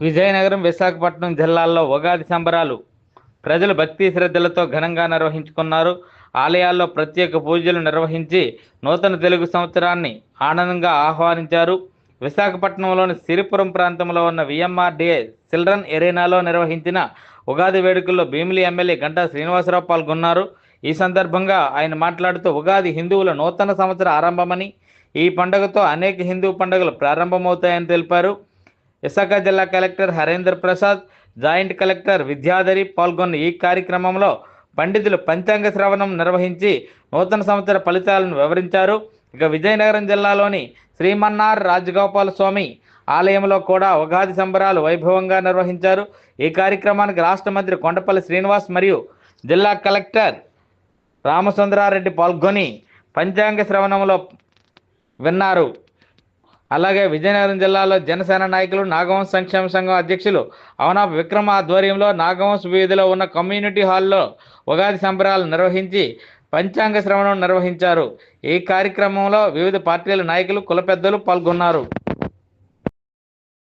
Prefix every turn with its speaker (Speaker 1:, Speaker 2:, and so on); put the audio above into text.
Speaker 1: విజయనగరం, విశాఖపట్నం జిల్లాల్లో ఉగాది సంబరాలు ప్రజలు భక్తి శ్రద్ధలతో ఘనంగా నిర్వహించుకున్నారు. ఆలయాల్లో ప్రత్యేక పూజలు నిర్వహించి నూతన తెలుగు సంవత్సరాన్ని ఆనందంగా ఆహ్వానించారు. విశాఖపట్నంలోని సిరిపురం ప్రాంతంలో ఉన్న విఎంఆర్డీఏ చిల్డ్రన్ ఎరీనాలో నిర్వహించిన ఉగాది వేడుకల్లో భీమిలి ఎమ్మెల్యే గంటా శ్రీనివాసరావు పాల్గొన్నారు. ఈ సందర్భంగా ఆయన మాట్లాడుతూ ఉగాది హిందువుల నూతన సంవత్సర ఆరంభమని, ఈ పండుగతో అనేక హిందూ పండుగలు ప్రారంభమవుతాయని తెలిపారు. విశాఖ జిల్లా collector Harender Prasad, joint collector Vidyadhari పాల్గొన్న ఈ కార్యక్రమంలో పండితులు పంచాంగ శ్రవణం నిర్వహించి నూతన సంవత్సర ఫలితాలను వివరించారు. ఇక విజయనగరం జిల్లాలోని శ్రీమన్నార్ రాజగోపాల స్వామి ఆలయంలో కూడా ఉగాది సంబరాలు వైభవంగా నిర్వహించారు. ఈ కార్యక్రమానికి రాష్ట్ర మంత్రి కొండపల్లి శ్రీనివాస్ మరియు జిల్లా కలెక్టర్ రామచంద్రారెడ్డి పాల్గొని పంచాంగ శ్రవణంలో విన్నారు. అలాగే విజయనగరం జిల్లాలో జనసేన నాయకులు, నాగవంశ సంక్షేమ సంఘం అధ్యక్షులు అవనాపు విక్రమ ఆధ్వర్యంలో నాగవంశ వీధిలో ఉన్న కమ్యూనిటీ హాల్లో ఉగాది సంబరాలు నిర్వహించి పంచాంగ శ్రవణం నిర్వహించారు. ఈ కార్యక్రమంలో వివిధ పార్టీల నాయకులు, కుల పెద్దలు పాల్గొన్నారు.